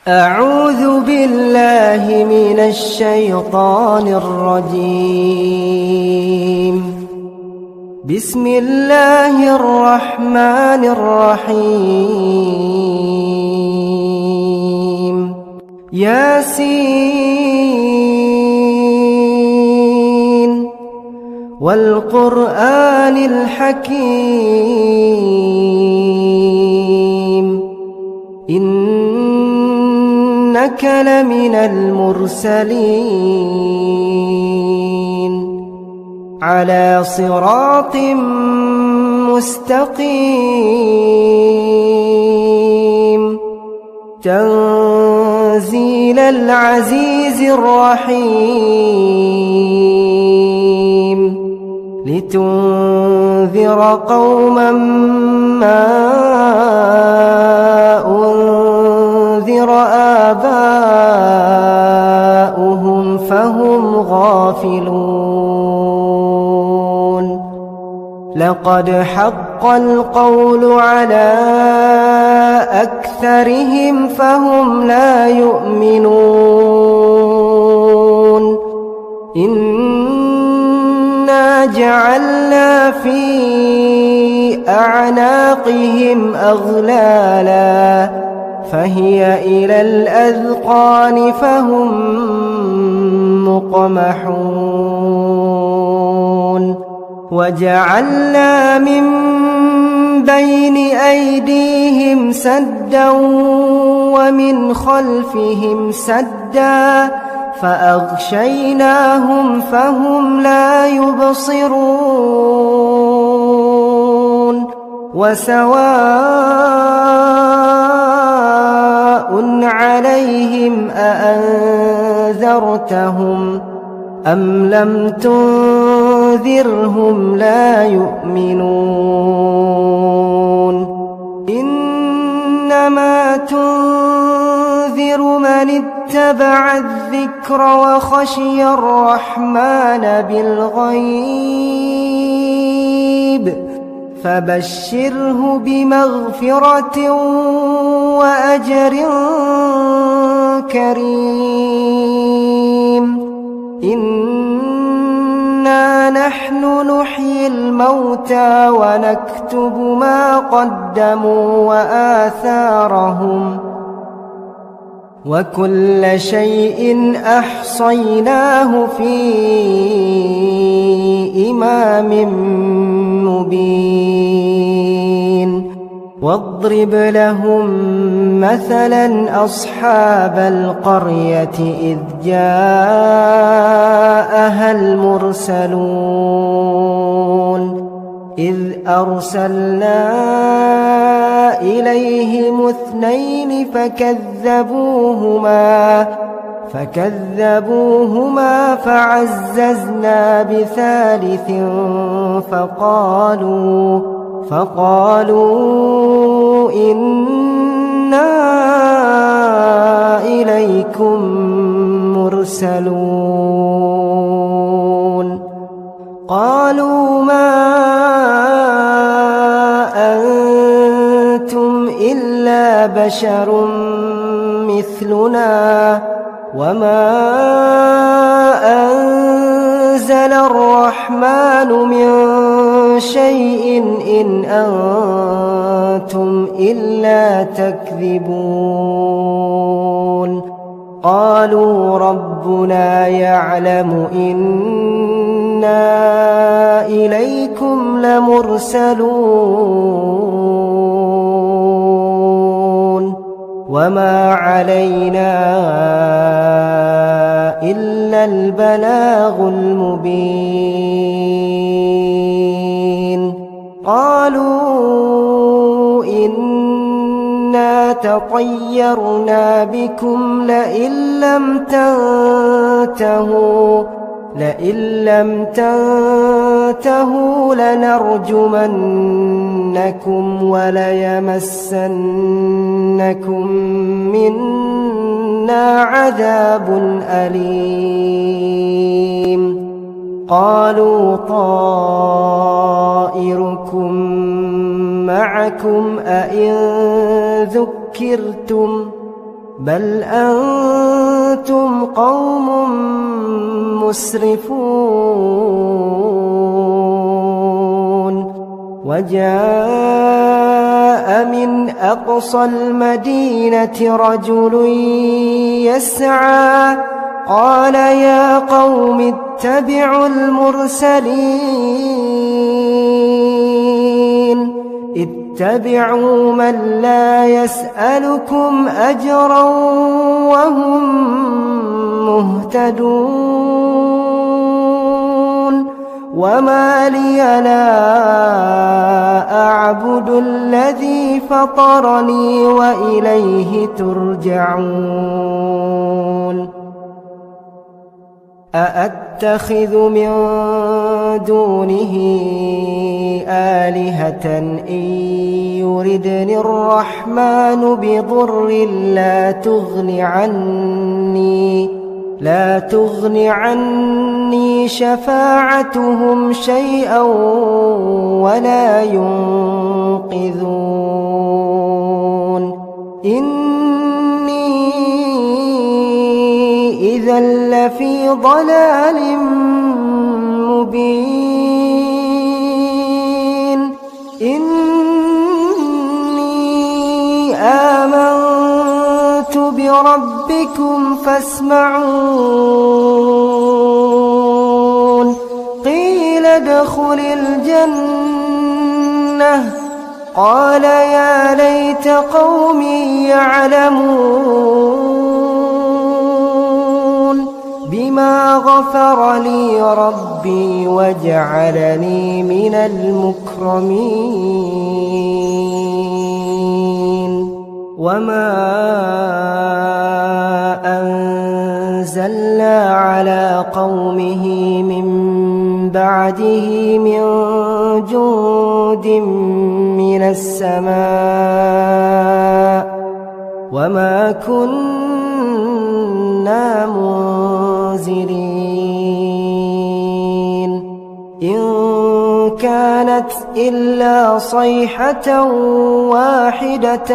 أعوذ بالله من الشيطان الرجيم. بسم الله الرحمن الرحيم. ياسين والقرآن الحكيم. إنك لمن المرسلين على صراط مستقيم. تنزيل العزيز الرحيم. لتنذر قوما ما أنذر آباؤهم فهم غافلون. لقد حق القول على أكثرهم فهم لا يؤمنون. إنا جعلنا في أعناقهم أغلالا فهي إلى الأذقان فهم مقمحون. وجعلنا من بين أيديهم سدا ومن خلفهم سدا فأغشيناهم فهم لا يبصرون. وسواء عليهم أأنذرتهم أم لم تنذرهم لا يؤمنون. إنما تنذر من اتبع الذكر وخشي الرحمن بالغيب فبشره بمغفرة وأجر كريم. إنا نحن نحيي الموتى ونكتب ما قدموا وآثارهم وكل شيء أحصيناه في إمام مبين. واضرب لهم مثلا أصحاب القرية إذ جاءها المرسلون إذ أرسلنا إليهم اثنين فكذبوهما فعززنا بثالث فقالوا إنا إليكم مرسلون. قالوا ما أنتم إلا بشر مثلنا وما أنزل الرحمن من شيء إن أنتم إلا تكذبون. قالوا ربنا يعلم إنا إليكم لمرسلون وما علينا إلا البلاغ المبين. قالوا إنا تطيرنا بكم لئن لم تنتهوا لنرجمنكم وليمسنكم منا عذاب أليم. قالوا طائركم معكم أئن بل أنتم قوم مسرفون وجاء من أقصى المدينة رجل يسعى قال يا قوم اتبعوا المرسلين اتبعوا من لا يسألكم أجرا وهم مهتدون وما لي لا أعبد الذي فطرني وإليه ترجعون أأتخذ من دونه آلهة إن يردني الرحمن بضر لا تغن عني شفاعتهم شيئا ولا ينقذون إني إذا لفي ضلال مبين إني آمنت بربكم فاسمعون قيل ادخل الجنة قال يا ليت قومي يعلمون بما غفر لي ربي وجعلني من المكرمين وما أنزلنا على قومه من بعده من جند من السماء وما كنا منزلين إن كانت إلا صيحة واحدة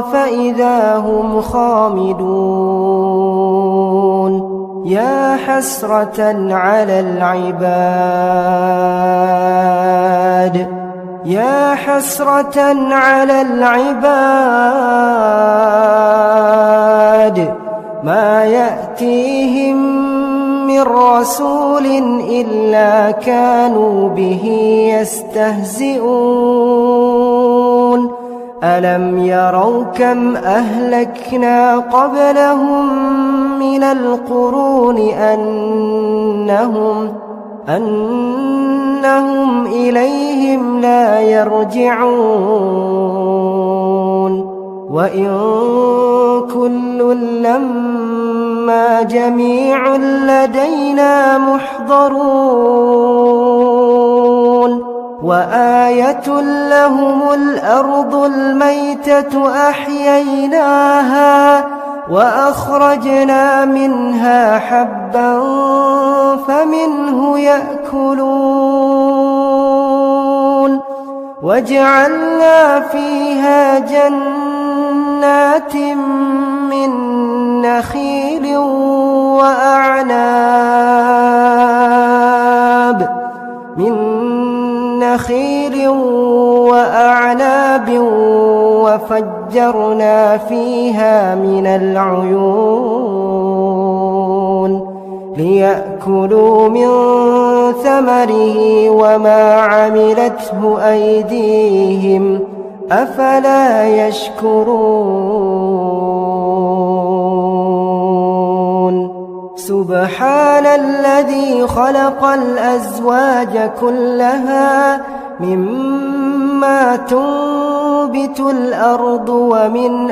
فإذا هم خامدون يا حسرة على العباد ما يأتيهم من رسول إلا كانوا به يستهزئون ألم يروا كم أهلكنا قبلهم من القرون أنهم إليهم لا يرجعون وإن كل لما جميع لدينا محضرون وآية لهم الأرض الميتة أحييناها وأخرجنا منها حبا فمنه يأكلون وجعلنا فيها جنات من نخيل وأعناب وفجرنا فيها من العيون ليأكلوا من ثمره وما عملته أيديهم أفلا يشكرون سبحان الذي خلق الأزواج كلها مما تنبت الأرض ومن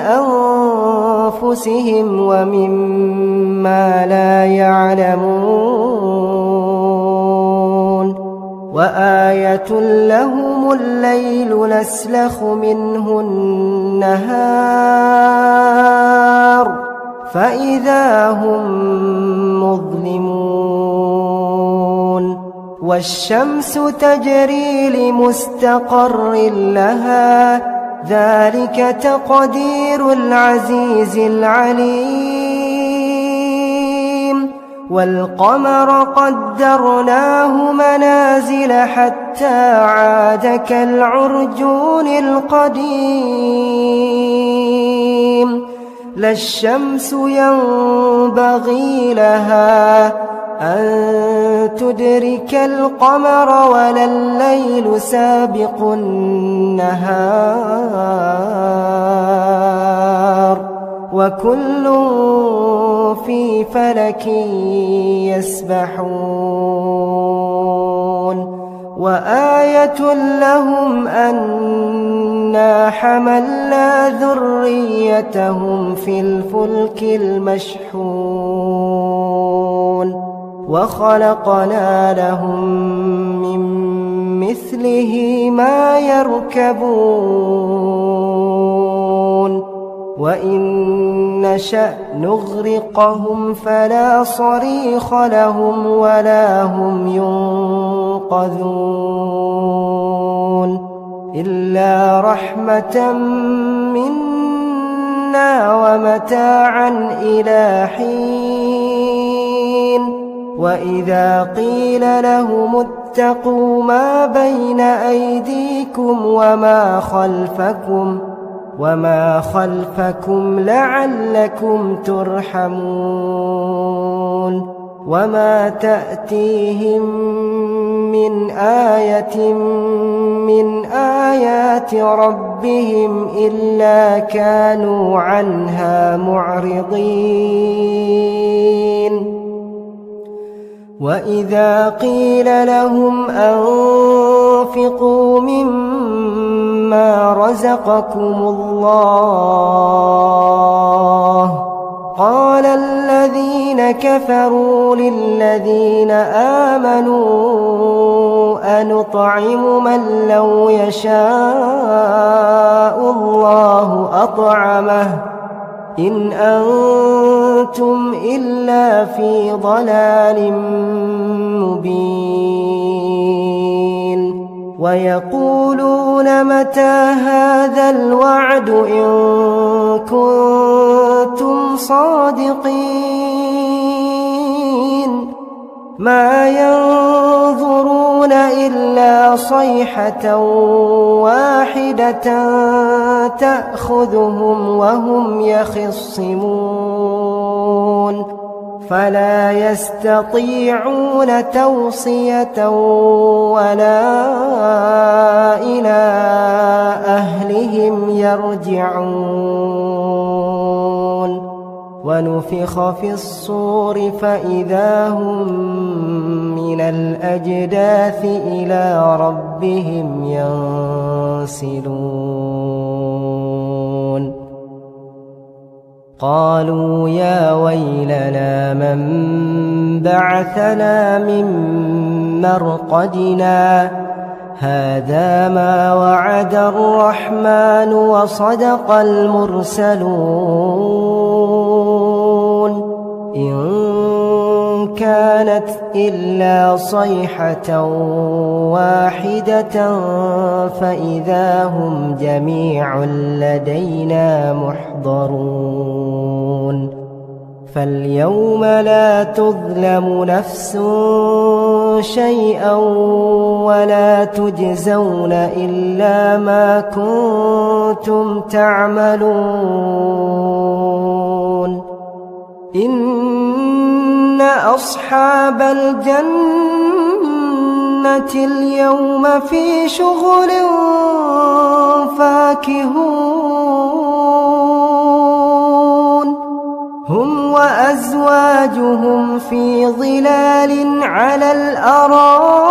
أنفسهم ومما لا يعلمون وآية لهم الليل نسلخ منه النهار فإذا هم مظلمون والشمس تجري لمستقر لها ذلك تقدير العزيز العليم والقمر قدرناه منازل حتى عاد كالعرجون القديم لا الشمس ينبغي لها أن تدرك القمر ولا الليل سابق النهار وكل في فلك يسبحون وآية لهم أنا حملنا ذريتهم في الفلك المشحون وخلقنا لهم من مثله ما يركبون وإن نشأ نغرقهم فلا صريخ لهم ولا هم ينقذون إلا رحمة منا ومتاعا إلى حين وإذا قيل لهم اتقوا ما بين أيديكم وما خلفكم لعلكم ترحمون وما تأتيهم من آية من آيات ربهم إلا كانوا عنها معرضين وإذا قيل لهم أنفقوا مما رزقكم الله قال الذين كفروا للذين آمنوا أنطعم من لو يشاء الله أطعمه إن أنتم إلا في ضلال مبين ويقولون متى هذا الوعد إن كنتم صادقين ما ينظرون إلا صيحة واحدة تأخذهم وهم يخصمون فلا يستطيعون توصية ولا إلى أهلهم يرجعون ونفخ في الصور فإذا هم من الأجداث إلى ربهم ينسلون قالوا يا ويلنا من بعثنا من مرقدنا هذا ما وعد الرحمن وصدق المرسلون إن كانت إلا صيحة واحدة فإذا هم جميع لدينا محضرون فاليوم لا تظلم نفس شيئا ولا تجزون إلا ما كنتم تعملون إن أصحاب الجنة اليوم في شغل فاكهون هم وأزواجهم في ظلال على الأرائك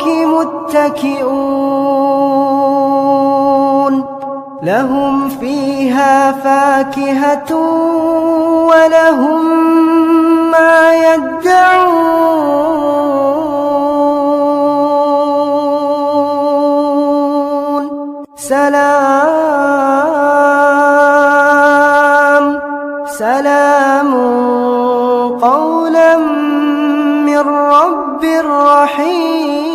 متكئون لهم فيها فاكهة ولهم ما يدعون سلام قولا من رب رحيم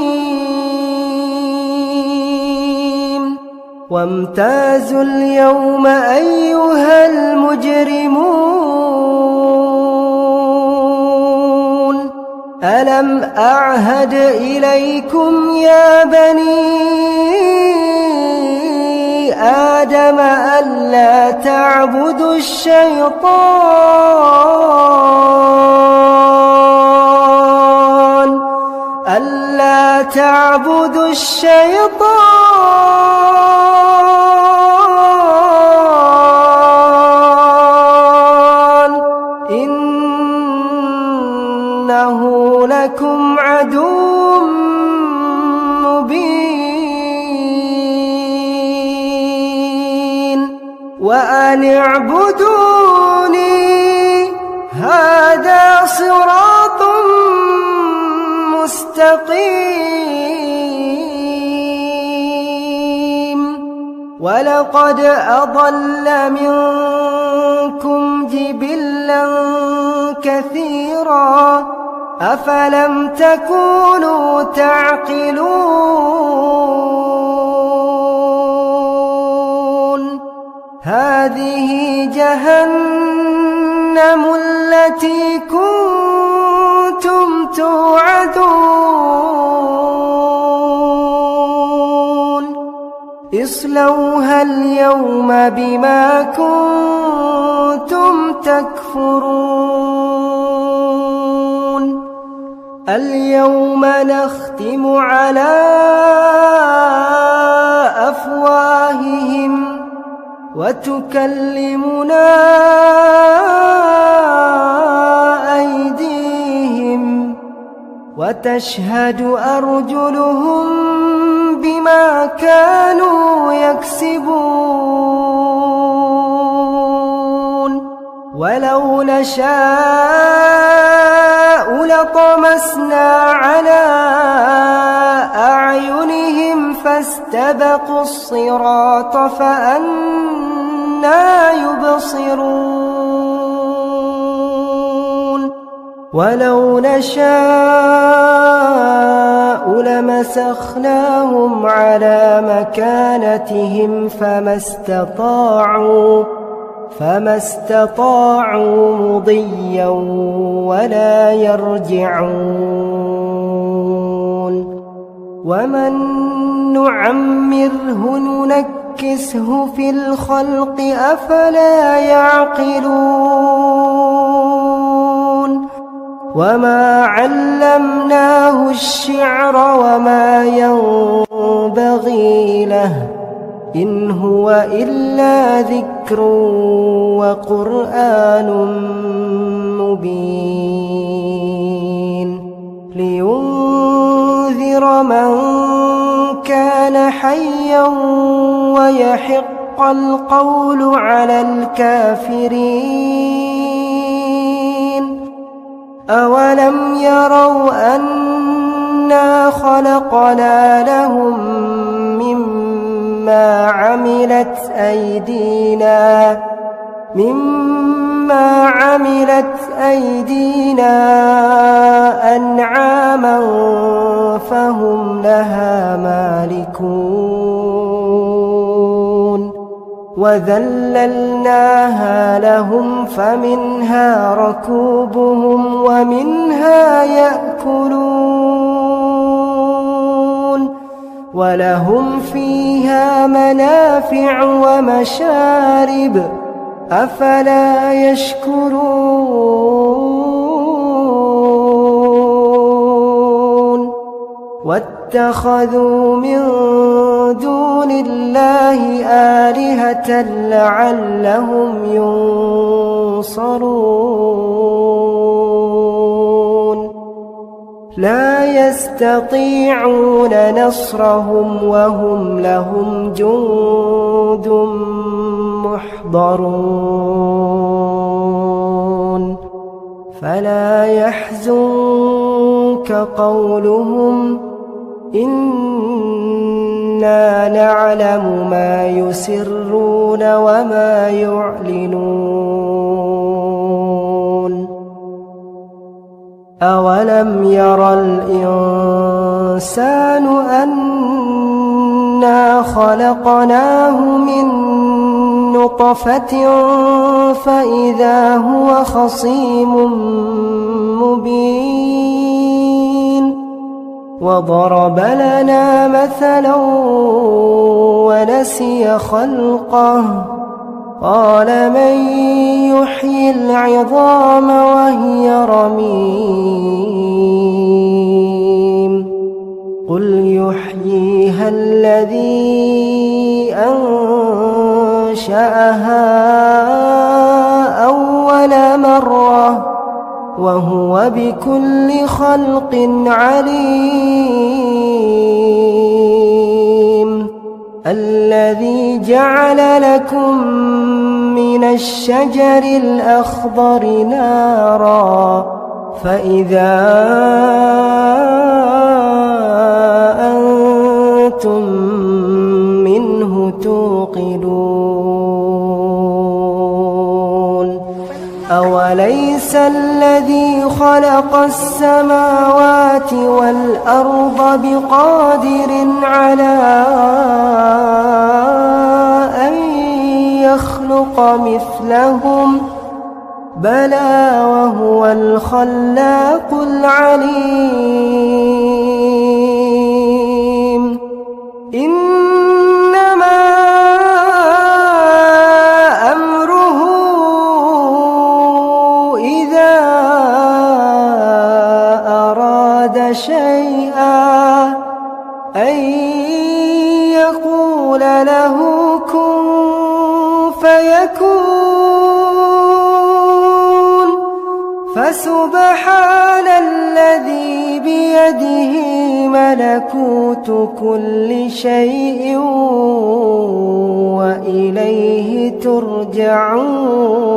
وامتازوا اليوم أيها المجرمون ألم أعهد إليكم يا بني آدم ألا تعبدوا الشيطان إنه لكم عدو مبين وأن اعبدوني هذا صراط مستقيم ولقد أضل منكم جبلا كثيرا أفلم تكونوا تعقلون هذه جهنم التي كنتم توعدون اصلوها اليوم بما كنتم تكفرون اليوم نختم على أفواههم وتكلمنا أيديهم وتشهد أرجلهم بما كانوا يكسبون ولو نشاء لطمسنا على أعينهم فاستبقوا الصراط فأنى يبصرون ولو نشاء لمسخناهم على مكانتهم فما استطاعوا مضيا ولا يرجعون ومن نعمره ننكسه في الخلق أفلا يعقلون وما علمناه الشعر وما ينبغي له إن هو إلا ذكر وقرآن مبين لينذر من كان حيا ويحق القول على الكافرين أولم يروا أنا خلقنا لهم مما عملت أيدينا أنعاما فهم لها مالكون وذللناها لهم فمنها ركوبهم ومنها يأكلون ولهم فيها منافع ومشارب أفلا يشكرون واتخذوا من دون الله آلهة لعلهم ينصرون لا يستطيعون نصرهم وهم لهم جند محضرون فلا يحزنك قولهم إنا نعلم ما يسرون وما يعلنون أولم ير الإنسان أن إنا خلقناه من نطفة فإذا هو خصيم مبين وضرب لنا مثلا ونسي خلقه قال من يحيي العظام وهي رميم قل يحييها الذي أنشأها أول مرة وهو بكل خلق عليم الذي جعل لكم من الشجر الأخضر نارا فإذا أنتم منه توقدون أوليس الذي خلق السماوات والأرض بقادر على أن يخلق مثلهم بلى وهو الخلاق العليم إنما أمره إذا أراد شيئا أن يقول له كن فيكون فسبحان الذي بيده ملكوت كل شيء وإليه ترجعون.